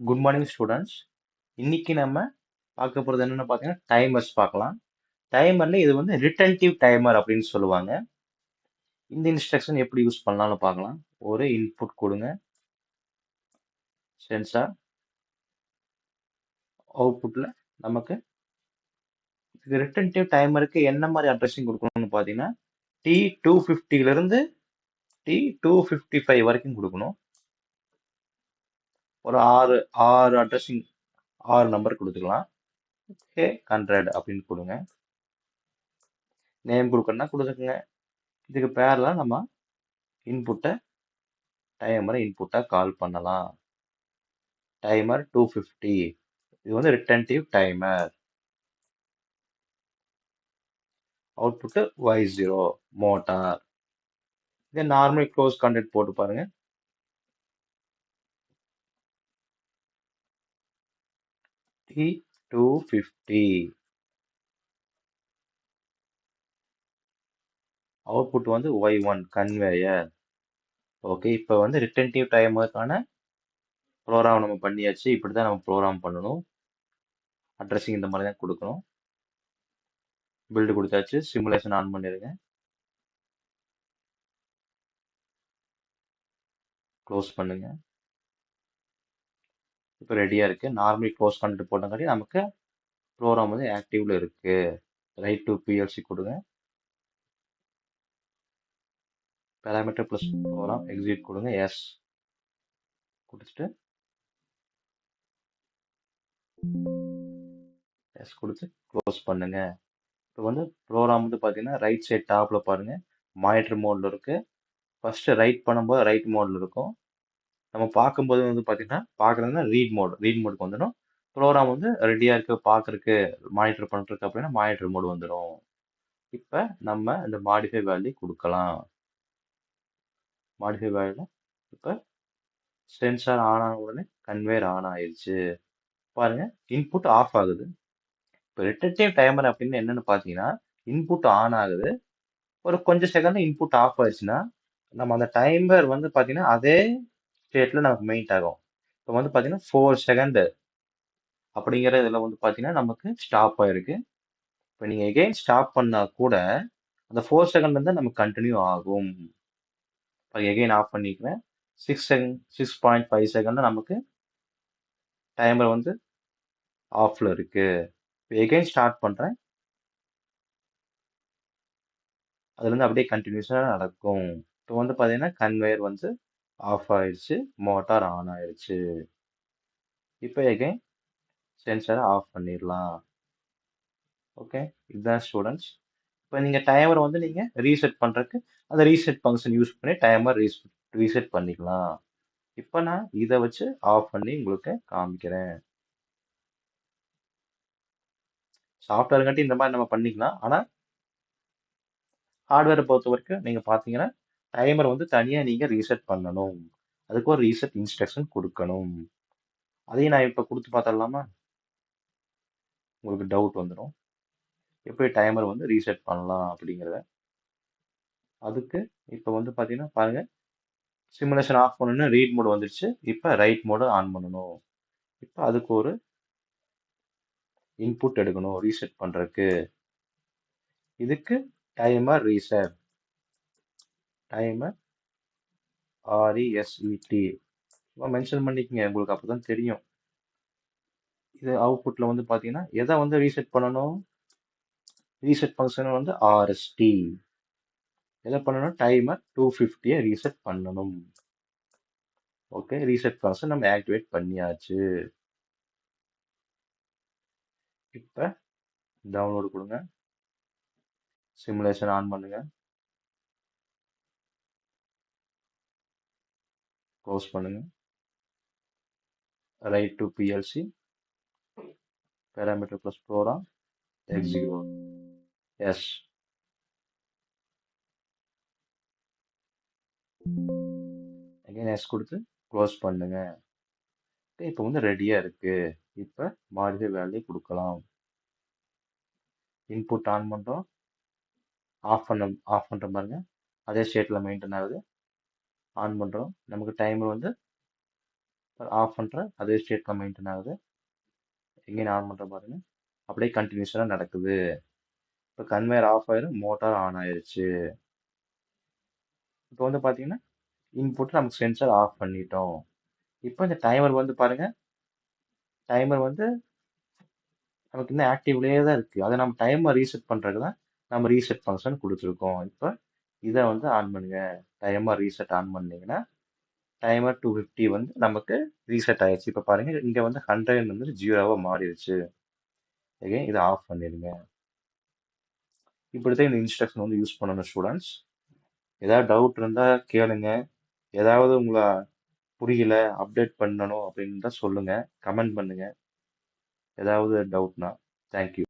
Good morning students. இன்னைக்கு நம்ம பார்க்க போகிறது என்னன்னு பார்த்தீங்கன்னா டைமர்ஸ் பார்க்கலாம். டைமர்ல இது வந்து ரிட்டன்டிவ் டைமர் அப்படின்னு சொல்லுவாங்க. இந்த இன்ஸ்ட்ரக்ஷன் எப்படி யூஸ் பண்ணலாம்னு பார்க்கலாம். ஒரு இன்புட் கொடுங்க, சென்சார். அவுட்புட்ல நமக்கு இது ரிட்டன்டிவ் டைமருக்கு என்ன மாதிரி அட்ரஸிங் கொடுக்கணும்னு பார்த்தீங்கன்னா T250 T255 வரைக்கும் கொடுக்கணும். ஒரு ஆறு ஆறு அட்ரஸிங் 6 நம்பர் கொடுத்துக்கலாம். ஓகே, 100 அப்படின்னு கொடுங்க. நேம் கொடுக்கணும்னா கொடுத்துக்குங்க. இதுக்கு பேர்ல நம்ம இன்புட்டை டைமரை இன்புட்டா கால் பண்ணலாம். டைமர் 250. இது வந்து retentive timer. Output Y0 motor. இதே நார்மல் க்ளோஸ் கான்டெக்ட் போட்டு பாருங்க. T250. அவுட்புட் வந்து Y1 கன்வேயர். ஓகே, இப்போ வந்து ரிட்டன்டிவ் டைமருக்கான ப்ரோக்ராம் நம்ம பண்ணியாச்சு. இப்படி தான் நம்ம ப்ரோக்ராம் பண்ணணும். அட்ரஸிங் இந்த மாதிரி தான் கொடுக்கணும். பில்டு கொடுத்தாச்சு. சிமுலேஷன் ஆன் பண்ணிடுங்க. க்ளோஸ் பண்ணுங்க. இப்போ ரெடியா இருக்கு. நார்மல் க்ளோஸ் கான்டெக்ட் போட்டங்காட்டி நமக்கு ப்ரோக்ராம் வந்து ஆக்டிவ்ல இருக்கு. ரைட் டு PLC கொடுங்க. பேராமீட்டர் ப்ளஸ் ப்ரோக்ராம் எக்ஸிட் கொடுங்க. எஸ் கொடுத்துட்டு எஸ் கொடுத்து க்ளோஸ் பண்ணுங்க. இப்போ வந்து ப்ரோக்ராம் வந்து பார்த்தீங்கன்னா ரைட் சைட் டாப்ல பாருங்க, மானிட்டர் மோட்ல இருக்கு. ஃபர்ஸ்ட் ரைட் பண்ணும்போது ரைட் மோட்ல இருக்கும். நம்ம பார்க்கும்போது வந்து பார்த்தீங்கன்னா பார்க்குறதுனா ரீட் மோடுக்கு வந்துடும். ப்ரோக்ராம் வந்து ரெடியா இருக்கு பார்க்கறதுக்கு, மானிட்டர் பண்றதுக்கு அப்படின்னா மானிட்டர் மோடு வந்துடும். இப்போ நம்ம இந்த மாடிஃபை வேல்யூ கொடுக்கலாம். மாடிஃபை வேல்யூ இப்போ சென்சார் ஆன் ஆன உடனே கன்வேயர் ஆன் ஆயிடுச்சு. பாருங்க, இன்புட் ஆஃப் ஆகுது. இப்போ ரிட்டன்டிவ் டைமர் அப்படின்னு என்னன்னு பார்த்தீங்கன்னா, இன்புட் ஆன் ஆகுது, ஒரு கொஞ்சம் செகண்ட் இன்புட் ஆஃப் ஆயிடுச்சுன்னா நம்ம அந்த டைமர் வந்து பார்த்தீங்கன்னா அதே ஸ்டேட்ல நமக்கு மெயின்ட் ஆகும். இப்போ வந்து பார்த்தீங்கன்னா 4 செகண்ட் அப்படிங்கிற இதில் வந்து பார்த்தீங்கன்னா நமக்கு ஸ்டாப் ஆயிருக்கு. இப்போ நீங்கள் எகெயின் ஸ்டாப் பண்ணா கூட அந்த 4 செகண்ட் வந்து நமக்கு கண்டினியூ ஆகும். இப்போ எகெயின் ஆஃப் பண்ணிக்கிறேன். 6.5 செகண்ட் நமக்கு டைமர் வந்து ஆஃப்ல இருக்கு. இப்போ எகெயின் ஸ்டார்ட் பண்றேன். அதுல இருந்து அப்படியே கண்டினியூஸா நடக்கும். இப்போ வந்து பாத்தீங்கன்னா கன்வேயர் வந்து ஆஃப் ஆயிடுச்சு, மோட்டார் ஆன் ஆயிடுச்சு. இப்போ எகைன் சென்சாரை ஆஃப் பண்ணிடலாம். ஓகே, இதுதான் ஸ்டூடெண்ட்ஸ். இப்போ நீங்க டைமர் வந்து நீங்க ரீசெட் பண்றதுக்கு அந்த ரீசெட் ஃபங்க்ஷன் யூஸ் பண்ணி டைமர் ரீசெட் பண்ணிக்கலாம். இப்போ நான் இதை வச்சு ஆஃப் பண்ணி உங்களுக்கு காமிக்கிறேன். சாஃப்ட்வேர் கட்டி இந்த மாதிரி நம்ம பண்ணிக்கலாம். ஆனா ஹார்ட்வேரை பொறுத்த வரைக்கும் நீங்க பாத்தீங்கன்னா டைமர் வந்து தனியா நீங்க ரீசெட் பண்ணணும். அதுக்கு ஒரு ரீசெட் இன்ஸ்ட்ரக்ஷன் கொடுக்கணும். அதையும் நான் இப்ப கொடுத்து பார்த்தரலாமா? உங்களுக்கு டவுட் வந்துடும். எப்படி டைமர் வந்து ரீசெட் பண்ணலாம் அப்படிங்கிறத. அதுக்கு இப்போ வந்து பார்த்தீங்கன்னா பாருங்க, சிமுலேஷன் ஆஃப் பண்ணணும், ரீட் மோட் வந்துருச்சு. இப்போ ரைட் மோடு ஆன் பண்ணணும். இப்போ அதுக்கு ஒரு இன்புட் எடுக்கணும் ரீசெட் பண்றதுக்கு. இதுக்கு timer reset, timer RESET mention பண்ணிக்கங்க, உங்களுக்கு அப்பதான் தெரியும். இது அவுட்புட்ல வந்து பார்த்தீங்கன்னா எதை வந்து ரீசெட் பண்ணணும்? ரீசெட் ஃபங்க்ஷன் வந்து RST. எதை பண்ணணும்? டைமர் 250 ரீசெட் பண்ணணும். ஓகே, ரீசெட் ஃபங்க்ஷன் நம்ம ஆக்டிவேட் பண்ணியாச்சு. இப்போ டவுன்லோடு கொடுங்க, சிமுலேஷன் ஆன் பண்ணுங்க, க்ளோஸ் பண்ணுங்க, write to PLC, parameter plus program execute. Yes, again yes கொடுத்து க்ளோஸ் பண்ணுங்க. இப்போ வந்து ரெடியா இருக்கு. இப்போ மாடிஃபை வேல்யூ கொடுக்கலாம். இன்புட் ஆன் பண்றோம், ஆஃப் பண்ற பாருங்க, அதே ஸ்டேட்ல மெயின்டைன் ஆகுது. ஆன் பண்றோம், நமக்கு டைமர் வந்து ஆஃப் பண்ணுறேன், அதே ஸ்டேட்டில் மெயின்டைன் ஆகுது. எங்கேயும் ஆன் பண்ணுற பாருங்க, அப்படியே கண்டினியூஸாக நடக்குது. இப்போ கன்வேயர் ஆஃப் ஆயிரும், மோட்டார் ஆன் ஆயிருச்சு. இப்போ வந்து பார்த்தீங்கன்னா இன்புட் நமக்கு சென்சார் ஆஃப் பண்ணிட்டோம். இப்போ இந்த டைமர் வந்து பாருங்க, டைமர் வந்து நமக்கு இன்னும் ஆக்டிவ்லேயே தான் இருக்கு. அதை நம்ம டைமர் ரீசெட் பண்றதுக்கு தான் நம்ம ரீசெட் ஃபங்க்ஷன் கொடுத்துருக்கோம். இப்போ இதை வந்து ஆன் பண்ணுங்க. டைமர் ரீசெட் ஆன் பண்ணீங்கன்னா டைமர் 250 வந்து நமக்கு ரீசெட் ஆயிடுச்சு. இப்போ பாருங்க இங்க வந்து 100 வந்து 0வா மாறிடுச்சு. again இதை ஆஃப் பண்ணிடுங்க. இப்படிதான் இந்த இன்ஸ்ட்ரக்ஷன் வந்து யூஸ் பண்ணணும் ஸ்டூடெண்ட்ஸ். ஏதாவது டவுட் இருந்தா கேளுங்க. ஏதாவது உங்களை புரியல, அப்டேட் பண்ணணும் அப்படின்னு தான் சொல்லுங்க, கமெண்ட் பண்ணுங்க. ஏதாவது டவுட்னா. தேங்க்யூ.